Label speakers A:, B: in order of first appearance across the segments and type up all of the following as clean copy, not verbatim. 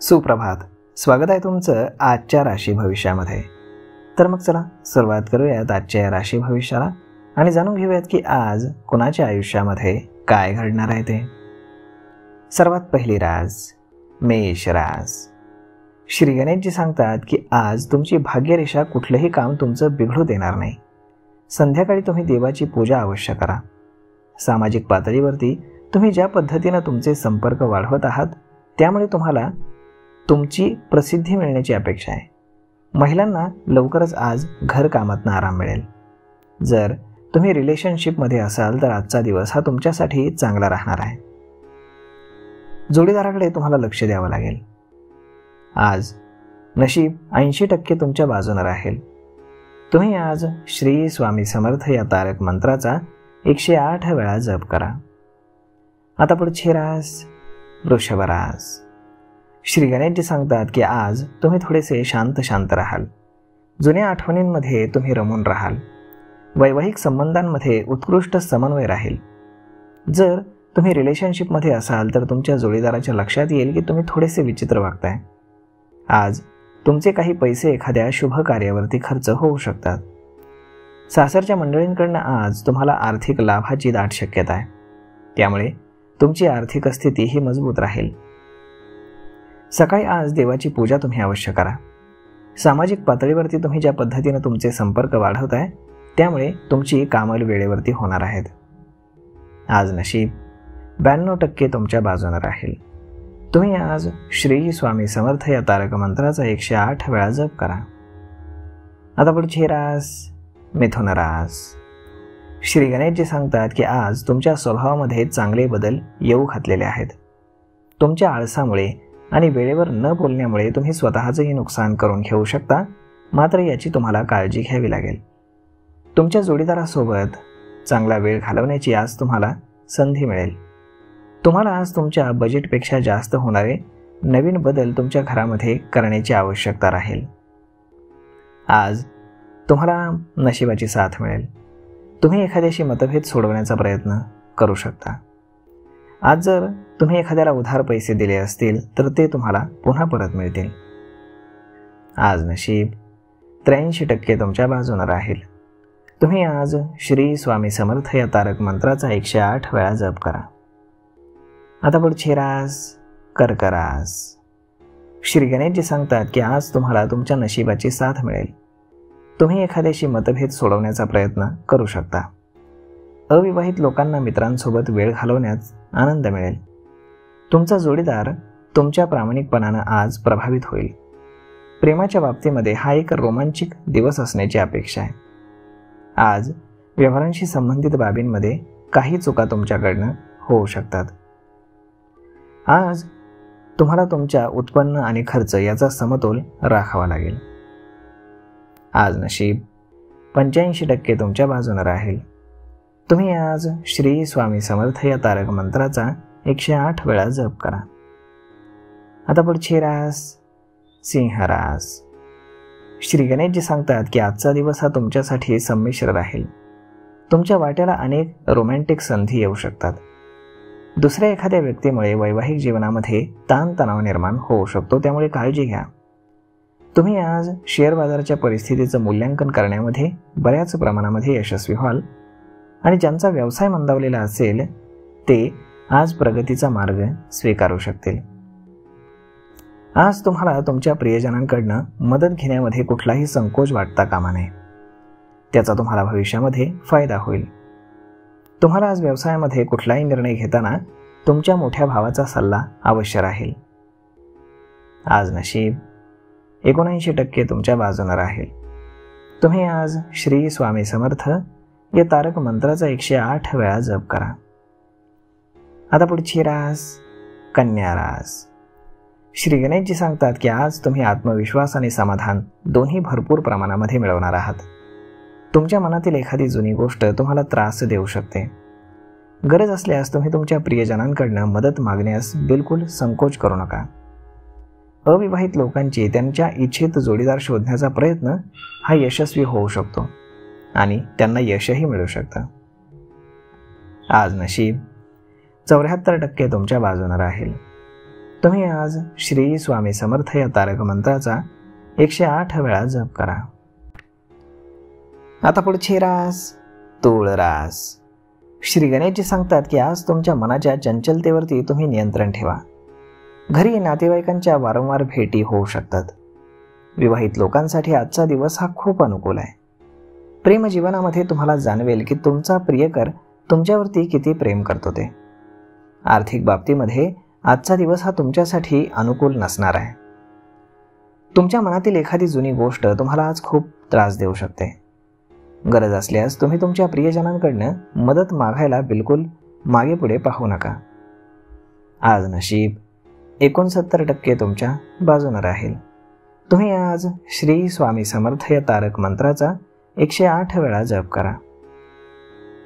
A: सुप्रभात. स्वागत आहे तुमचं आजच्या राशी भविष्यामध्ये. तर मग चला सुरुवात करूयात आजच्या या राशी भविष्याला आणि जाणून घेऊयात की आज कुणाच्या आयुष्यामध्ये काय घडणार आहे ते. सर्वात पहिली रास मेष रास. श्री गणेशजी सांगतात की आज तुमची भाग्यरेषा कुठलंही काम तुमचं बिघडू देणार नाही. संध्याकाळी तुम्ही देवाची पूजा अवश्य करा. सामाजिक पातळीवरती तुम्ही ज्या पद्धतीनं तुमचे संपर्क वाढवत आहात त्यामुळे तुम्हाला तुमची प्रसिद्धी मिळण्याची अपेक्षा आहे. महिलांना लवकरच आज घरकामातून आराम मिळेल. जर तुम्ही रिलेशनशिपमध्ये असाल तर आजचा दिवस हा तुमच्यासाठी चांगला राहणार आहे. जोडीदाराकडे तुम्हाला लक्ष द्यावं लागेल. आज नशीब 80% तुमच्या बाजूने राहील. तुम्ही आज श्री स्वामी समर्थ या तारक मंत्राचा 108 वेळा जप करा. आता पुढची रास वृषभ रास. श्री गणेशजी सांगतात की आज तुम्ही थोडेसे शांत राहाल. जुन्या आठवणींमध्ये तुम्ही रमून राहाल. वैवाहिक संबंधांमध्ये उत्कृष्ट समन्वय राहील. जर तुम्ही रिलेशनशिपमध्ये असाल तर तुमच्या जोडीदाराच्या लक्षात येईल की तुम्ही थोडेसे विचित्र वागताय. आज तुमचे काही पैसे एखाद्या शुभ कार्यावरती खर्च होऊ शकतात. सासरच्या मंडळींकडून आज तुम्हाला आर्थिक लाभाची दाट शक्यता आहे. त्यामुळे तुमची आर्थिक स्थिती ही मजबूत राहील. सकाळी आज देवाची पूजा तुम्ही अवश्य करा. सामाजिक पातळीवरती तुम्ही ज्या पद्धतीने तुमचे संपर्क वाढवताय त्यामुळे तुमची कामं वेळेवरती होणार आहेत. आज नशीब 92% तुमच्या बाजूने राहील. तुम्ही आज श्री स्वामी समर्थ या तारक मंत्राचा 108 वेळा जप करा. आता पुढची रास मिथुन रास. श्री गणेशजी सांगतात की आज तुमच्या स्वभावामध्ये चांगले बदल येऊ घातलेले आहेत. तुमच्या आळसामुळे आणि वेळेवर न बोलण्यामुळे तुम्ही स्वतःचंही नुकसान करून घेऊ शकता. मात्र याची तुम्हाला काळजी घ्यावी लागेल. तुमच्या जोडीदारासोबत चांगला वेळ घालवण्याची आज तुम्हाला संधी मिळेल. तुम्हाला आज तुमच्या बजेटपेक्षा जास्त होणारे नवीन बदल तुमच्या घरामध्ये करण्याची आवश्यकता राहील. आज तुम्हाला नशिबाची साथ मिळेल. तुम्ही एखाद्याशी मतभेद सोडवण्याचा प्रयत्न करू शकता. आज जर तुम्ही एखाद्याला उधार पैसे दिले असतील तर ते तुम्हाला पुन्हा परत मिळतील. आज नशीब 83% तुमच्या बाजूने राहील. तुम्ही आज श्री स्वामी समर्थ या तारक मंत्राचा 108 वेळा जप करा. आता पुढची रास कर्क रास. श्री गणेशजी सांगतात की आज तुम्हाला तुमच्या नशिबाची साथ मिळेल. तुम्ही एखाद्याशी मतभेद सोडवण्याचा प्रयत्न करू शकता. अविवाहित लोकांना मित्रांसोबत वेळ घालवण्यात आनंद मिळेल. तुमचा जोडीदार तुमच्या प्रामाणिकपणानं आज प्रभावित होईल. प्रेमाच्या बाबतीमध्ये हा एक रोमांचिक दिवस असण्याची अपेक्षा आहे. आज व्यवहारांशी संबंधित बाबींमध्ये काही चुका तुमच्याकडनं होऊ शकतात. आज तुम्हाला तुमच्या उत्पन्न आणि खर्च याचा समतोल राखावा लागेल. आज नशीब 85% तुमच्या बाजूने राहील. तुम्ही आज श्री स्वामी समर्थ या तारक मंत्राचा 108 वेळा जप करा. आता पुढची रास सिंह रास. श्री गणेशजी सांगतात की आजचा दिवस हा तुमच्यासाठी संमिश्र राहील. तुमच्या वाट्याला अनेक रोमॅन्टिक संधी येऊ शकतात. दुसऱ्या एखाद्या व्यक्तीमुळे वैवाहिक जीवनामध्ये ताणतणाव निर्माण होऊ शकतो. त्यामुळे काळजी घ्या. तुम्ही आज शेअर बाजाराच्या परिस्थितीचं मूल्यांकन करण्यामध्ये बऱ्याच प्रमाणामध्ये यशस्वी व्हाल आणि ज्यांचा व्यवसाय मंदावलेला असेल ते आज प्रगतीचा मार्ग स्वीकारू शकतील. आज तुम्हाला तुमच्या प्रियजनांकडनं मदत घेण्यामध्ये कुठलाही संकोच वाटता कामा नये. त्याचा तुम्हाला भविष्यामध्ये फायदा होईल. तुम्हाला आज व्यवसायामध्ये कुठलाही निर्णय घेताना तुमच्या मोठ्या भावाचा सल्ला अवश्य राहील. आज नशीब 79% तुमच्या बाजूने राहील. तुम्ही आज श्री स्वामी समर्थ या तारक मंत्राचा 108 वेळा जप करा. आता पुढची रास कन्या रास. श्री गणेशजी सांगतात की आज तुम्ही आत्मविश्वास आणि समाधान दोन्ही भरपूर प्रमाणामध्ये मिळवणार आहात. तुमच्या मनातील एखादी जुनी गोष्ट तुम्हाला त्रास देऊ शकते. गरज असल्यास तुम्ही तुमच्या प्रियजनांकडनं मदत मागण्यास बिलकुल संकोच करू नका. अविवाहित लोकांची त्यांच्या इच्छित जोडीदार शोधण्याचा प्रयत्न हा यशस्वी होऊ शकतो आणि त्यांना यशही मिळू शकतं. आज नशीब 74% तुमच्या बाजूने राहील. तुम्ही आज श्री स्वामी समर्थ या तारक मंत्राचा 108 वेळा जप करा. आता पुढची रास तूळ रास. श्री गणेशजी सांगतात की आज तुमच्या मनाच्या चंचलतेवरती तुम्ही नियंत्रण ठेवा. घरी नातेवाईकांच्या वारंवार भेटी होऊ शकतात. विवाहित लोकांसाठी आजचा दिवस हा खूप अनुकूल आहे. प्रेम जीवनामध्ये तुम्हाला जाणवेल की तुमचा प्रियकर तुमच्यावरती किती प्रेम करतो ते. आर्थिक बाबतीमध्ये आजचा दिवस हा तुमच्यासाठी अनुकूल नसणार आहे. तुमच्या मनातील एखादी जुनी गोष्ट तुम्हाला आज खूप त्रास देऊ शकते. गरज असल्यास तुम्ही तुमच्या प्रियजनांकडनं मदत मागायला बिलकुल मागे पुढे पाहू नका. आज नशीब 69% तुमच्या बाजूने राहील. तुम्ही आज श्री स्वामी समर्थ या तारक मंत्राचा 108 वेळा जप करा.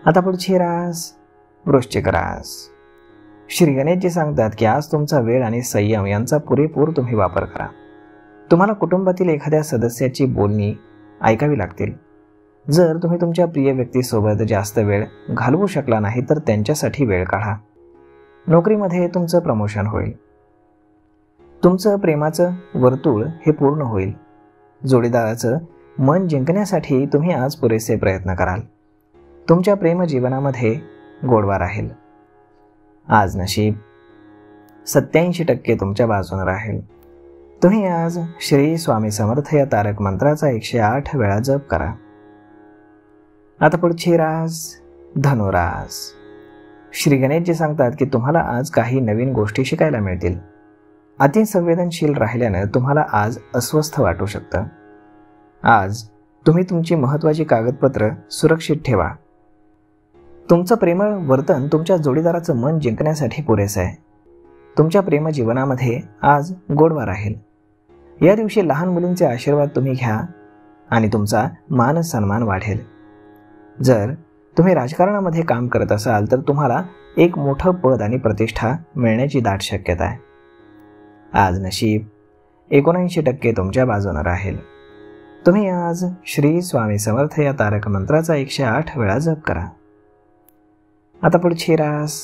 A: आता पुढची रास वृश्चिक रास. श्री गणेशजी सांगतात की आज तुमचा वेळ आणि संयम यांचा पुरेपूर तुम्ही वापर करा. तुम्हाला कुटुंबातील एखाद्या सदस्याची बोलणी ऐकावी लागतील. जर तुम्ही तुमच्या प्रिय व्यक्तीसोबत जास्त वेळ घालवू शकला नाही तर त्यांच्यासाठी वेळ काढा. नोकरीमध्ये तुमचं प्रमोशन होईल. तुमचं प्रेमाचं वर्तुळ हे पूर्ण होईल. जोडीदाराचं मन जिंकण्यासाठी तुम्ही आज पुरेसे प्रयत्न कराल. तुमच्या प्रेम जीवनामध्ये गोडवा राहील. आज नशीब 87% तुमच्या बाजूने राहील. तुम्ही आज श्री स्वामी समर्थ या तारक मंत्राचा 108 वेळा जप करा. आता पुढची रास धनुरास. श्री गणेशजी सांगतात की तुम्हाला आज काही नवीन गोष्टी शिकायला मिळतील. अतिसंवेदनशील राहिल्यानं तुम्हाला आज अस्वस्थ वाटू शकतं. आज तुम्ही तुमची महत्त्वाची कागदपत्र सुरक्षित ठेवा. तुमचं प्रेमळ वर्तन तुमच्या जोडीदाराचं मन जिंकण्यासाठी पुरेसं आहे. तुमच्या प्रेमजीवनामध्ये आज गोडवा राहील. या दिवशी लहान मुलींचे आशीर्वाद तुम्ही घ्या आणि तुमचा मान सन्मान वाढेल. जर तुम्ही राजकारणामध्ये काम करत असाल तर तुम्हाला एक मोठं पद आणि प्रतिष्ठा मिळण्याची दाट शक्यता आहे. आज नशीब 79% तुमच्या बाजूने राहील. तुम्ही आज श्री स्वामी समर्थ या तारक मंत्राचा 108 वेळा जप करा. आता पुढची रास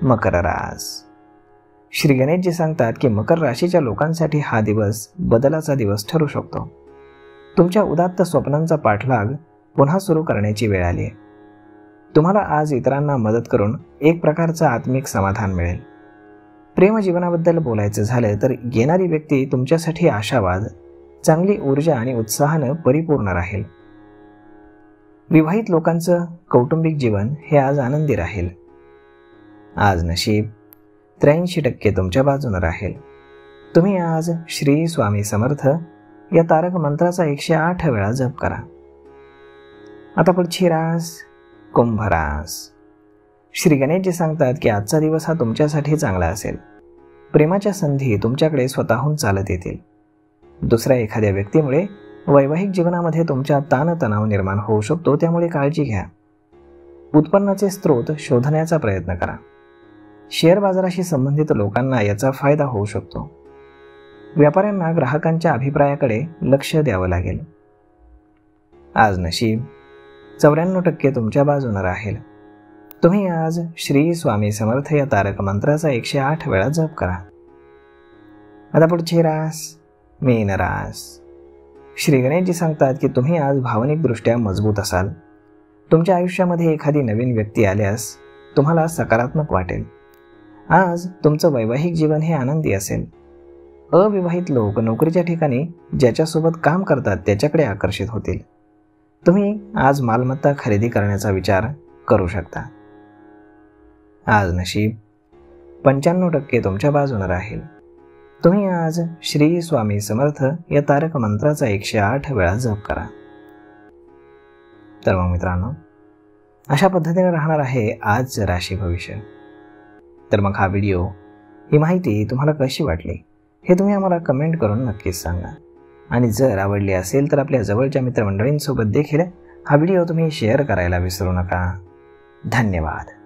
A: मकर रास. श्री गणेशजी सांगतात की मकर राशीच्या लोकांसाठी हा दिवस बदलाचा दिवस ठरू शकतो. तुमच्या उदात्त स्वप्नांचा पाठलाग पुन्हा सुरू करण्याची वेळ आली आहे. तुम्हाला आज इतरांना मदत करून एक प्रकारचं आत्मिक समाधान मिळेल. प्रेमजीवनाबद्दल बोलायचं झालं तर येणारी व्यक्ती तुमच्यासाठी आशावाद, चांगली ऊर्जा आणि उत्साहानं परिपूर्ण राहील. विवाहित लोकांचं कौटुंबिक जीवन हे आज आनंदी राहील. आज नशीब 83% तुमच्या बाजूने राहील. तुम्ही आज श्री स्वामी समर्थ या तारक मंत्राचा 108 वेळा जप करा. आता पुढची रास कुंभ रास. श्री गणेशजी सांगतात की आजचा दिवस हा तुमच्यासाठी चांगला असेल. प्रेमाच्या संधी तुमच्याकडे स्वतःहून चालत येतील. दुसऱ्या एखाद्या व्यक्तीमुळे वैवाहिक जीवनामध्ये तुमच्या ताणतणाव निर्माण होऊ शकतो, त्यामुळे काळजी घ्या. उत्पन्नाचे स्रोत शोधण्याचा प्रयत्न करा. शेअर बाजाराशी संबंधित लोकांना याचा फायदा होऊ शकतो. व्यापाऱ्यांना ग्राहकांच्या अभिप्रायाकडे लक्ष द्यावं लागेल. आज नशीब 94% तुमच्या बाजूने राहील. तुम्ही आज श्री स्वामी समर्थ या तारक मंत्राचा 108 वेळा जप करा. आता पुढची रास मीन रास. श्री गणेशजी सांगतात की तुम्ही आज भावनिकदृष्ट्या मजबूत असाल. तुमच्या आयुष्यामध्ये एखादी नवीन व्यक्ती आल्यास तुम्हाला सकारात्मक वाटेल. आज तुमचं वैवाहिक जीवन हे आनंदी असेल. अविवाहित लोक नोकरीच्या ठिकाणी ज्याच्यासोबत काम करतात त्याच्याकडे आकर्षित होतील. तुम्ही आज मालमत्ता खरेदी करण्याचा विचार करू शकता. आज नशीब 95% तुमच्या बाजूने राहील. तुम्ही आज श्री स्वामी समर्थ या तारक मंत्राचा 108 वेळा जप करा. तर मग मित्रांनो, अशा पद्धतीने राहणार आहे आज राशी भविष्य. तर मग हा व्हिडिओ, ही माहिती तुम्हाला कशी वाटली हे तुम्ही आम्हाला कमेंट करून नक्कीच सांगा. आणि जर आवडली असेल तर आपल्या जवळच्या मित्रमंडळींसोबत देखील हा व्हिडिओ तुम्ही शेअर करायला विसरू नका. धन्यवाद.